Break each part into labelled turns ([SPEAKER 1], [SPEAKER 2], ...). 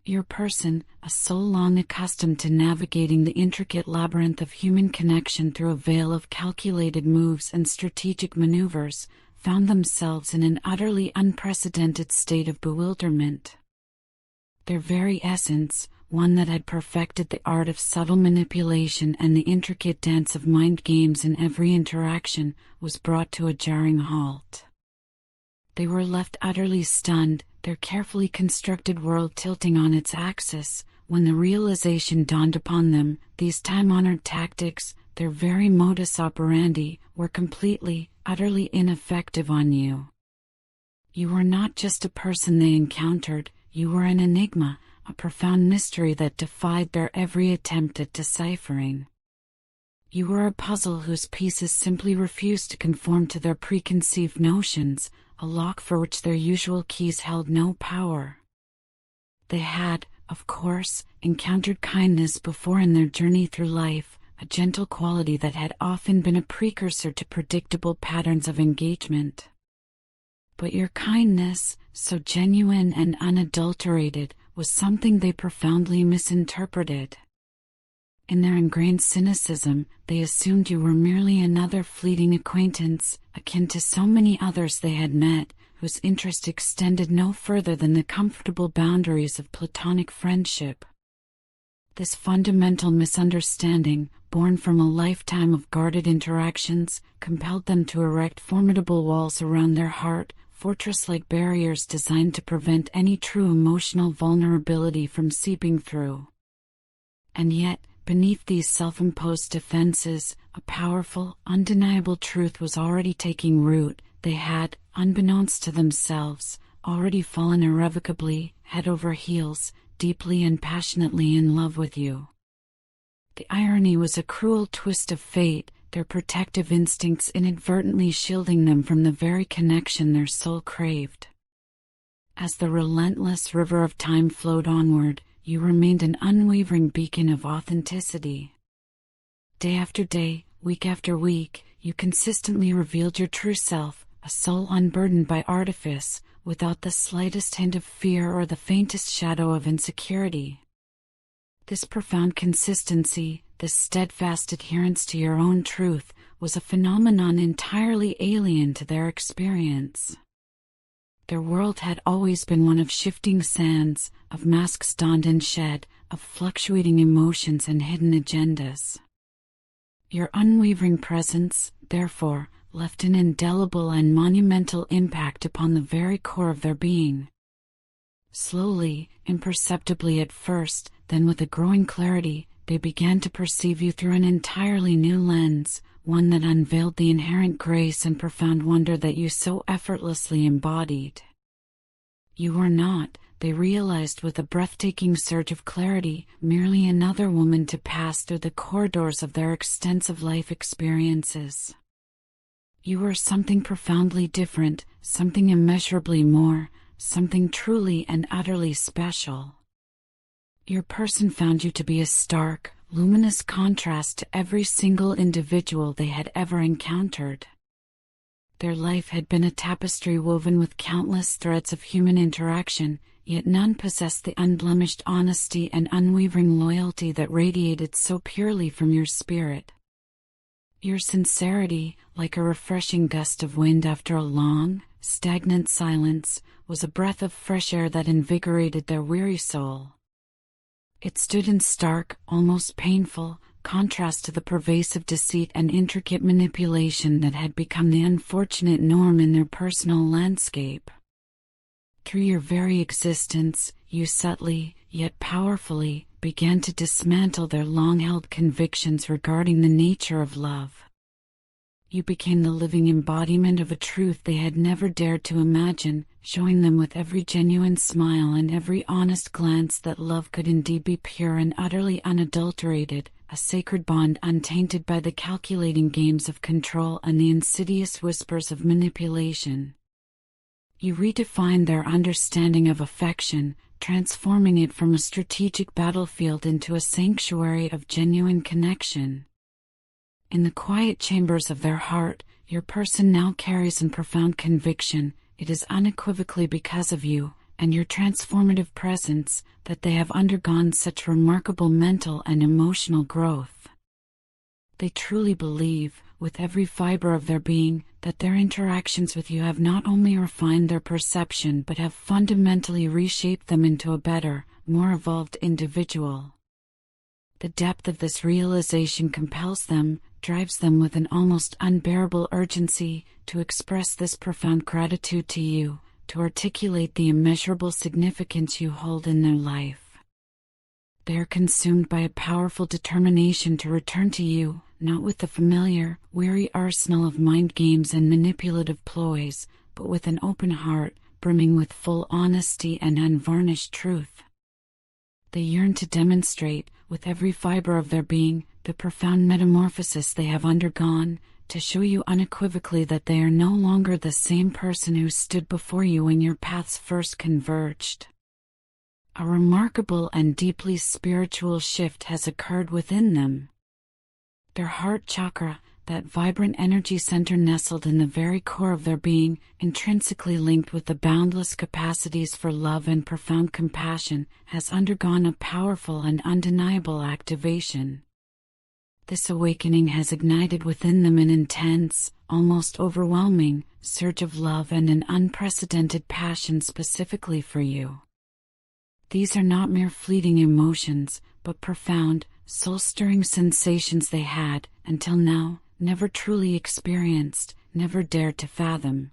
[SPEAKER 1] Your person, a soul long accustomed to navigating the intricate labyrinth of human connection through a veil of calculated moves and strategic maneuvers, found themselves in an utterly unprecedented state of bewilderment. Their very essence, one that had perfected the art of subtle manipulation and the intricate dance of mind games in every interaction, was brought to a jarring halt. They were left utterly stunned, their carefully constructed world tilting on its axis, when the realization dawned upon them: these time-honored tactics, their very modus operandi, were completely, utterly ineffective on you. You were not just a person they encountered, you were an enigma, a profound mystery that defied their every attempt at deciphering. You were a puzzle whose pieces simply refused to conform to their preconceived notions, a lock for which their usual keys held no power. They had, of course, encountered kindness before in their journey through life, a gentle quality that had often been a precursor to predictable patterns of engagement. But your kindness, so genuine and unadulterated, was something they profoundly misinterpreted. In their ingrained cynicism, they assumed you were merely another fleeting acquaintance, akin to so many others they had met, whose interest extended no further than the comfortable boundaries of platonic friendship. This fundamental misunderstanding, born from a lifetime of guarded interactions, compelled them to erect formidable walls around their heart, fortress-like barriers designed to prevent any true emotional vulnerability from seeping through. And yet, beneath these self-imposed defenses, a powerful, undeniable truth was already taking root. They had, unbeknownst to themselves, already fallen irrevocably, head over heels, deeply and passionately in love with you. The irony was a cruel twist of fate, their protective instincts inadvertently shielding them from the very connection their soul craved. As the relentless river of time flowed onward, you remained an unwavering beacon of authenticity. Day after day, week after week, you consistently revealed your true self, a soul unburdened by artifice, without the slightest hint of fear or the faintest shadow of insecurity. This profound consistency, this steadfast adherence to your own truth, was a phenomenon entirely alien to their experience. Their world had always been one of shifting sands, of masks donned and shed, of fluctuating emotions and hidden agendas. Your unwavering presence, therefore, left an indelible and monumental impact upon the very core of their being. Slowly, imperceptibly at first, then with a growing clarity, they began to perceive you through an entirely new lens, one that unveiled the inherent grace and profound wonder that you so effortlessly embodied. You were not, they realized with a breathtaking surge of clarity, merely another woman to pass through the corridors of their extensive life experiences. You were something profoundly different, something immeasurably more, something truly and utterly special. Your person found you to be a stark, luminous contrast to every single individual they had ever encountered. Their life had been a tapestry woven with countless threads of human interaction, yet none possessed the unblemished honesty and unwavering loyalty that radiated so purely from your spirit. Your sincerity, like a refreshing gust of wind after a long, stagnant silence, was a breath of fresh air that invigorated their weary soul. It stood in stark, almost painful, contrast to the pervasive deceit and intricate manipulation that had become the unfortunate norm in their personal landscape. Through your very existence, you subtly, yet powerfully, began to dismantle their long-held convictions regarding the nature of love. You became the living embodiment of a truth they had never dared to imagine, showing them with every genuine smile and every honest glance that love could indeed be pure and utterly unadulterated, a sacred bond untainted by the calculating games of control and the insidious whispers of manipulation. You redefined their understanding of affection, transforming it from a strategic battlefield into a sanctuary of genuine connection. In the quiet chambers of their heart, your person now carries in profound conviction, it is unequivocally because of you, and your transformative presence that they have undergone such remarkable mental and emotional growth. They truly believe, with every fiber of their being, that their interactions with you have not only refined their perception but have fundamentally reshaped them into a better, more evolved individual. The depth of this realization compels them, drives them with an almost unbearable urgency to express this profound gratitude to you, to articulate the immeasurable significance you hold in their life. They are consumed by a powerful determination to return to you, not with the familiar, weary arsenal of mind games and manipulative ploys, but with an open heart, brimming with full honesty and unvarnished truth. They yearn to demonstrate, with every fiber of their being, the profound metamorphosis they have undergone, to show you unequivocally that they are no longer the same person who stood before you when your paths first converged. A remarkable and deeply spiritual shift has occurred within them. Their heart chakra, that vibrant energy center nestled in the very core of their being, intrinsically linked with the boundless capacities for love and profound compassion, has undergone a powerful and undeniable activation. This awakening has ignited within them an intense, almost overwhelming, surge of love and an unprecedented passion specifically for you. These are not mere fleeting emotions, but profound, soul-stirring sensations they had, until now, never truly experienced, never dared to fathom.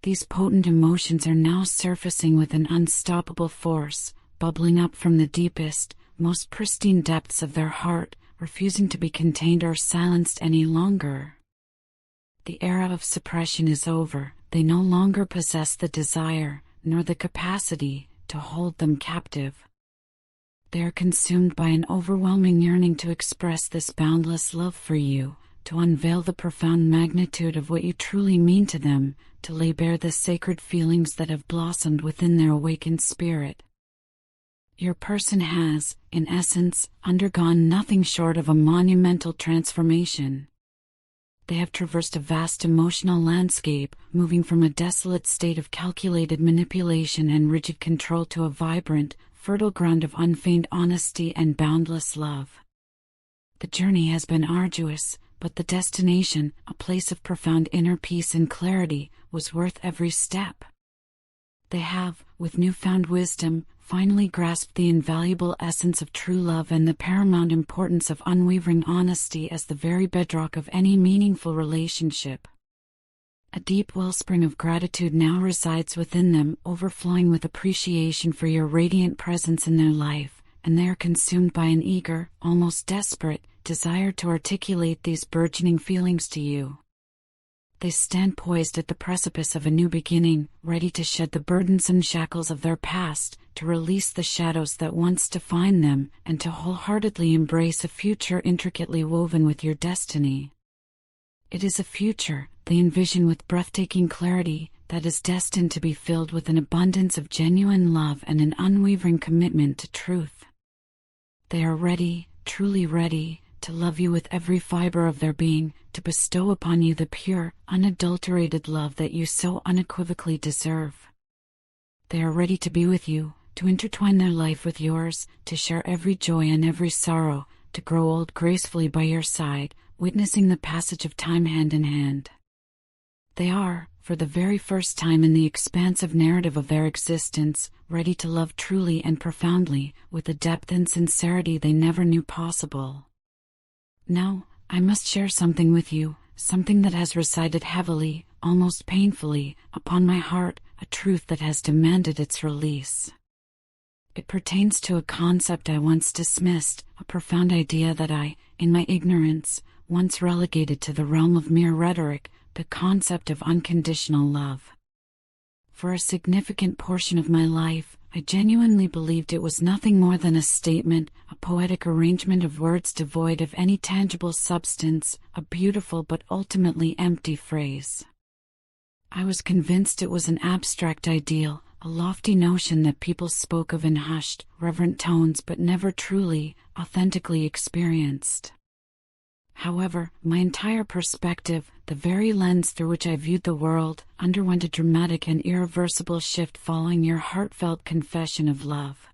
[SPEAKER 1] These potent emotions are now surfacing with an unstoppable force, bubbling up from the deepest, most pristine depths of their heart, refusing to be contained or silenced any longer. The era of suppression is over. They no longer possess the desire, nor the capacity, to hold them captive. They are consumed by an overwhelming yearning to express this boundless love for you, to unveil the profound magnitude of what you truly mean to them, to lay bare the sacred feelings that have blossomed within their awakened spirit. Your person has, in essence, undergone nothing short of a monumental transformation. They have traversed a vast emotional landscape, moving from a desolate state of calculated manipulation and rigid control to a vibrant, fertile ground of unfeigned honesty and boundless love. The journey has been arduous, but the destination, a place of profound inner peace and clarity, was worth every step. They have, with newfound wisdom, finally grasped the invaluable essence of true love and the paramount importance of unwavering honesty as the very bedrock of any meaningful relationship. A deep wellspring of gratitude now resides within them, overflowing with appreciation for your radiant presence in their life, and they are consumed by an eager, almost desperate, desire to articulate these burgeoning feelings to you. They stand poised at the precipice of a new beginning, ready to shed the burdensome shackles of their past, to release the shadows that once defined them, and to wholeheartedly embrace a future intricately woven with your destiny. It is a future, they envision with breathtaking clarity, that is destined to be filled with an abundance of genuine love and an unwavering commitment to truth. They are ready, truly ready, to love you with every fiber of their being, to bestow upon you the pure, unadulterated love that you so unequivocally deserve. They are ready to be with you, to intertwine their life with yours, to share every joy and every sorrow, to grow old gracefully by your side, witnessing the passage of time hand in hand. They are, for the very first time in the expansive narrative of their existence, ready to love truly and profoundly, with a depth and sincerity they never knew possible. Now, I must share something with you, something that has resided heavily, almost painfully, upon my heart, a truth that has demanded its release. It pertains to a concept I once dismissed, a profound idea that I, in my ignorance, once relegated to the realm of mere rhetoric, the concept of unconditional love. For a significant portion of my life, I genuinely believed it was nothing more than a statement, a poetic arrangement of words devoid of any tangible substance, a beautiful but ultimately empty phrase. I was convinced it was an abstract ideal, a lofty notion that people spoke of in hushed, reverent tones but never truly, authentically experienced. However, my entire perspective, the very lens through which I viewed the world, underwent a dramatic and irreversible shift following your heartfelt confession of love.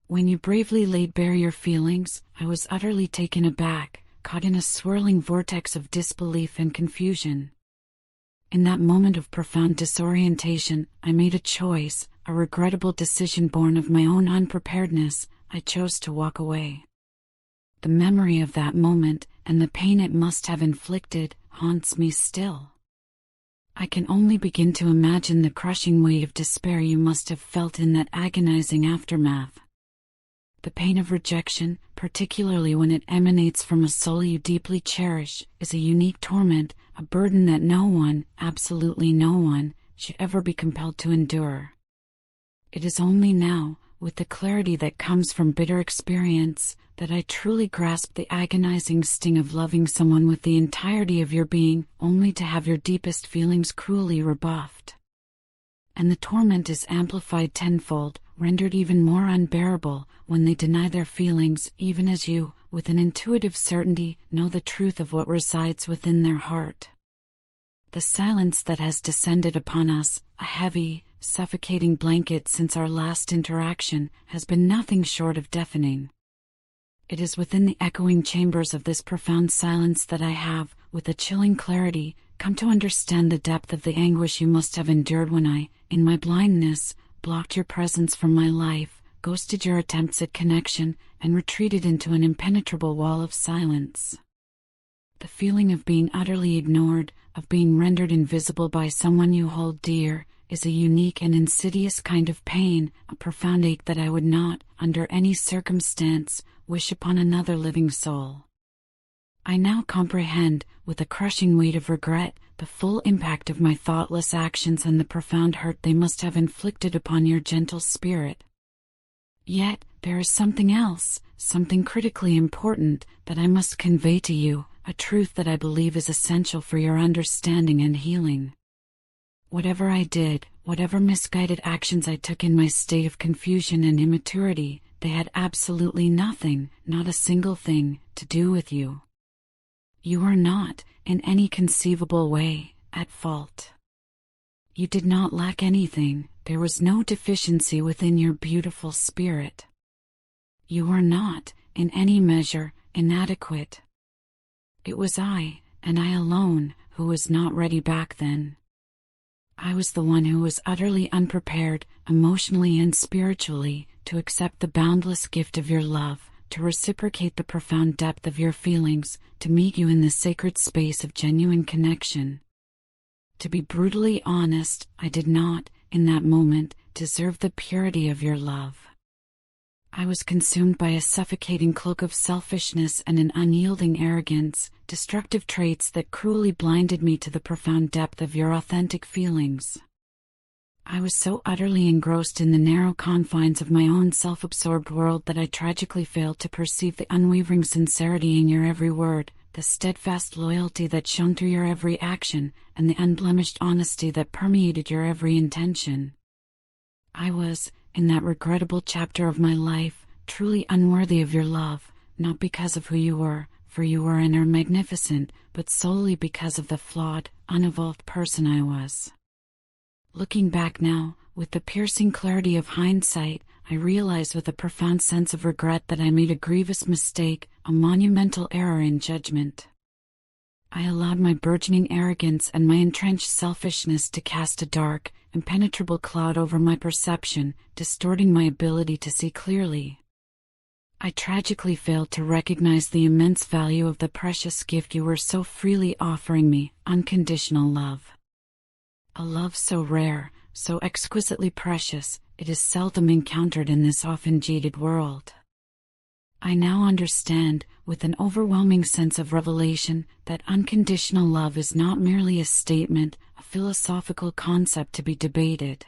[SPEAKER 1] When you bravely laid bare your feelings, I was utterly taken aback, caught in a swirling vortex of disbelief and confusion. In that moment of profound disorientation, I made a choice, a regrettable decision born of my own unpreparedness. I chose to walk away. The memory of that moment, and the pain it must have inflicted, haunts me still. I can only begin to imagine the crushing weight of despair you must have felt in that agonizing aftermath. The pain of rejection, particularly when it emanates from a soul you deeply cherish, is a unique torment, a burden that no one, absolutely no one, should ever be compelled to endure. It is only now, with the clarity that comes from bitter experience, that I truly grasp the agonizing sting of loving someone with the entirety of your being, only to have your deepest feelings cruelly rebuffed. And the torment is amplified tenfold, rendered even more unbearable, when they deny their feelings, even as you, with an intuitive certainty, know the truth of what resides within their heart. The silence that has descended upon us, a heavy, suffocating blanket since our last interaction, has been nothing short of deafening. It is within the echoing chambers of this profound silence that I have, with a chilling clarity, come to understand the depth of the anguish you must have endured when I, in my blindness, blocked your presence from my life, ghosted your attempts at connection, and retreated into an impenetrable wall of silence. The feeling of being utterly ignored, of being rendered invisible by someone you hold dear, is a unique and insidious kind of pain, a profound ache that I would not, under any circumstance, wish upon another living soul. I now comprehend, with a crushing weight of regret, the full impact of my thoughtless actions and the profound hurt they must have inflicted upon your gentle spirit. Yet, there is something else, something critically important, that I must convey to you, a truth that I believe is essential for your understanding and healing. Whatever I did, whatever misguided actions I took in my state of confusion and immaturity, they had absolutely nothing, not a single thing, to do with you. You are not, in any conceivable way, at fault. You did not lack anything, there was no deficiency within your beautiful spirit. You are not, in any measure, inadequate. It was I, and I alone, who was not ready back then. I was the one who was utterly unprepared, emotionally and spiritually, to accept the boundless gift of your love, to reciprocate the profound depth of your feelings, to meet you in the sacred space of genuine connection. To be brutally honest, I did not, in that moment, deserve the purity of your love. I was consumed by a suffocating cloak of selfishness and an unyielding arrogance, destructive traits that cruelly blinded me to the profound depth of your authentic feelings. I was so utterly engrossed in the narrow confines of my own self-absorbed world that I tragically failed to perceive the unwavering sincerity in your every word, the steadfast loyalty that shone through your every action, and the unblemished honesty that permeated your every intention. I was, in that regrettable chapter of my life, truly unworthy of your love, not because of who you were, for you were and are magnificent, but solely because of the flawed, unevolved person I was. Looking back now, with the piercing clarity of hindsight, I realize with a profound sense of regret that I made a grievous mistake, a monumental error in judgment. I allowed my burgeoning arrogance and my entrenched selfishness to cast a dark, impenetrable cloud over my perception, distorting my ability to see clearly. I tragically failed to recognize the immense value of the precious gift you were so freely offering me, unconditional love. A love so rare, so exquisitely precious, it is seldom encountered in this often jaded world. I now understand, with an overwhelming sense of revelation, that unconditional love is not merely a statement, a philosophical concept to be debated.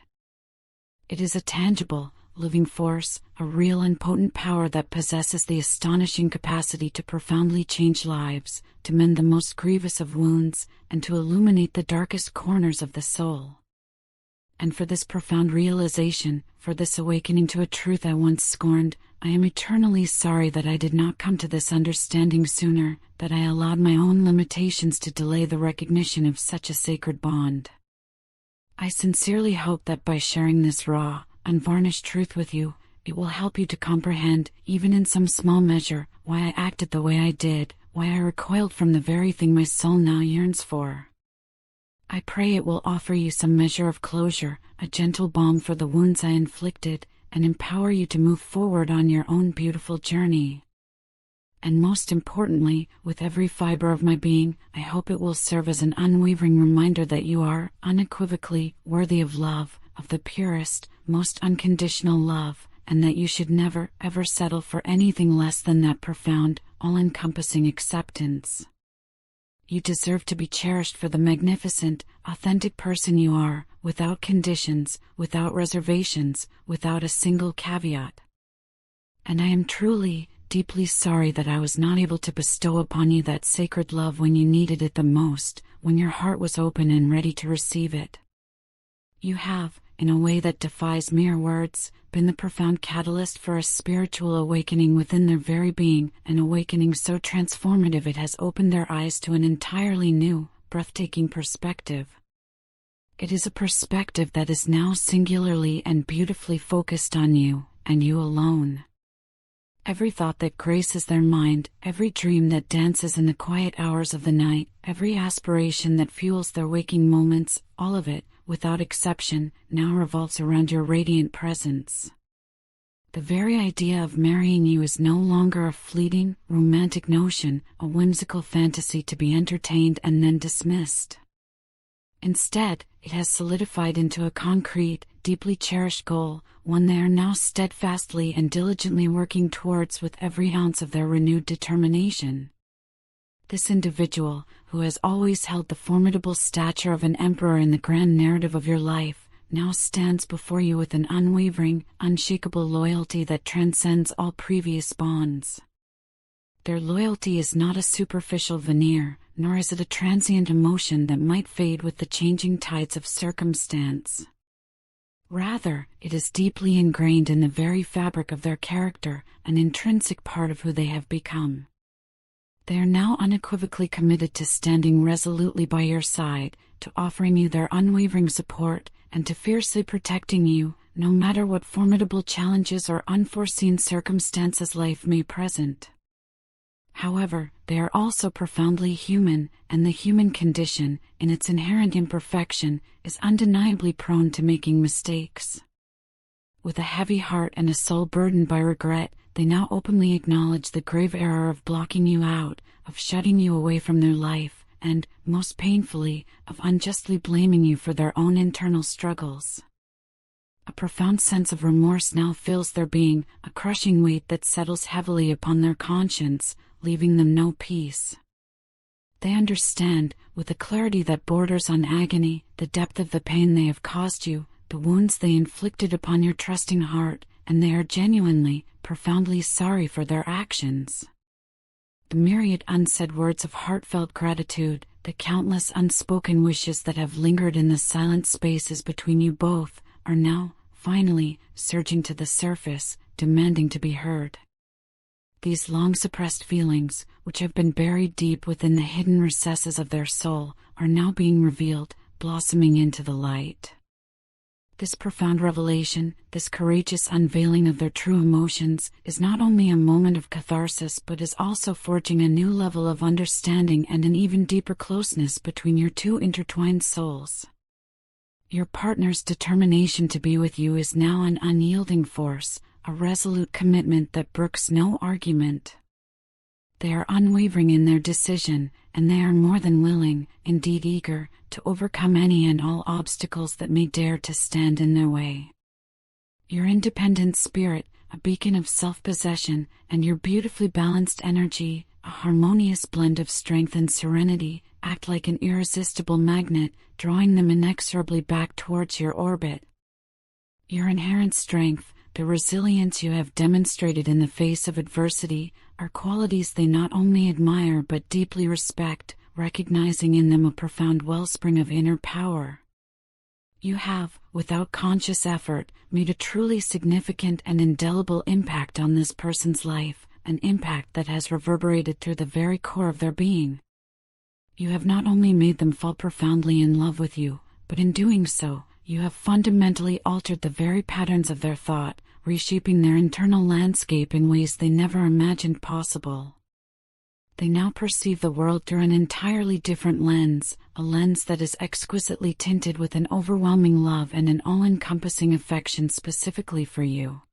[SPEAKER 1] It is a tangible, living force, a real and potent power that possesses the astonishing capacity to profoundly change lives, to mend the most grievous of wounds, and to illuminate the darkest corners of the soul. And for this profound realization, for this awakening to a truth I once scorned, I am eternally sorry that I did not come to this understanding sooner, that I allowed my own limitations to delay the recognition of such a sacred bond. I sincerely hope that by sharing this raw, unvarnished truth with you, it will help you to comprehend, even in some small measure, why I acted the way I did, why I recoiled from the very thing my soul now yearns for. I pray it will offer you some measure of closure, a gentle balm for the wounds I inflicted, and empower you to move forward on your own beautiful journey. And most importantly, with every fiber of my being, I hope it will serve as an unwavering reminder that you are, unequivocally, worthy of love, of the purest, most unconditional love, and that you should never, ever settle for anything less than that profound, all-encompassing acceptance. You deserve to be cherished for the magnificent, authentic person you are, without conditions, without reservations, without a single caveat. And I am truly, deeply sorry that I was not able to bestow upon you that sacred love when you needed it the most, when your heart was open and ready to receive it. You have, in a way that defies mere words, been the profound catalyst for a spiritual awakening within their very being, an awakening so transformative it has opened their eyes to an entirely new, breathtaking perspective. It is a perspective that is now singularly and beautifully focused on you, and you alone. Every thought that graces their mind, every dream that dances in the quiet hours of the night, every aspiration that fuels their waking moments, all of it, without exception, now revolves around your radiant presence. The very idea of marrying you is no longer a fleeting, romantic notion, a whimsical fantasy to be entertained and then dismissed. Instead, it has solidified into a concrete, deeply cherished goal, one they are now steadfastly and diligently working towards with every ounce of their renewed determination. This individual, who has always held the formidable stature of an emperor in the grand narrative of your life, now stands before you with an unwavering, unshakable loyalty that transcends all previous bonds. Their loyalty is not a superficial veneer, nor is it a transient emotion that might fade with the changing tides of circumstance. Rather, it is deeply ingrained in the very fabric of their character, an intrinsic part of who they have become. They are now unequivocally committed to standing resolutely by your side, to offering you their unwavering support, and to fiercely protecting you, no matter what formidable challenges or unforeseen circumstances life may present. However, they are also profoundly human, and the human condition, in its inherent imperfection, is undeniably prone to making mistakes. With a heavy heart and a soul burdened by regret, they now openly acknowledge the grave error of blocking you out, of shutting you away from their life, and, most painfully, of unjustly blaming you for their own internal struggles. A profound sense of remorse now fills their being, a crushing weight that settles heavily upon their conscience, leaving them no peace. They understand, with a clarity that borders on agony, the depth of the pain they have caused you, the wounds they inflicted upon your trusting heart, and they are genuinely, profoundly sorry for their actions. The myriad unsaid words of heartfelt gratitude, the countless unspoken wishes that have lingered in the silent spaces between you both, are now, finally, surging to the surface, demanding to be heard. These long-suppressed feelings, which have been buried deep within the hidden recesses of their soul, are now being revealed, blossoming into the light. This profound revelation, this courageous unveiling of their true emotions, is not only a moment of catharsis but is also forging a new level of understanding and an even deeper closeness between your two intertwined souls. Your partner's determination to be with you is now an unyielding force, a resolute commitment that brooks no argument. They are unwavering in their decision, and they are more than willing, indeed eager, to overcome any and all obstacles that may dare to stand in their way. Your independent spirit, a beacon of self-possession, and your beautifully balanced energy, a harmonious blend of strength and serenity, act like an irresistible magnet, drawing them inexorably back towards your orbit. Your inherent strength, the resilience you have demonstrated in the face of adversity, are qualities they not only admire but deeply respect, recognizing in them a profound wellspring of inner power. You have, without conscious effort, made a truly significant and indelible impact on this person's life, an impact that has reverberated through the very core of their being. You have not only made them fall profoundly in love with you, but in doing so, you have fundamentally altered the very patterns of their thought, reshaping their internal landscape in ways they never imagined possible. They now perceive the world through an entirely different lens, a lens that is exquisitely tinted with an overwhelming love and an all-encompassing affection specifically for you.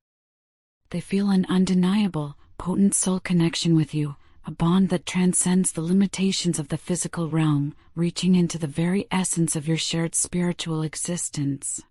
[SPEAKER 1] They feel an undeniable, potent soul connection with you, a bond that transcends the limitations of the physical realm, reaching into the very essence of your shared spiritual existence.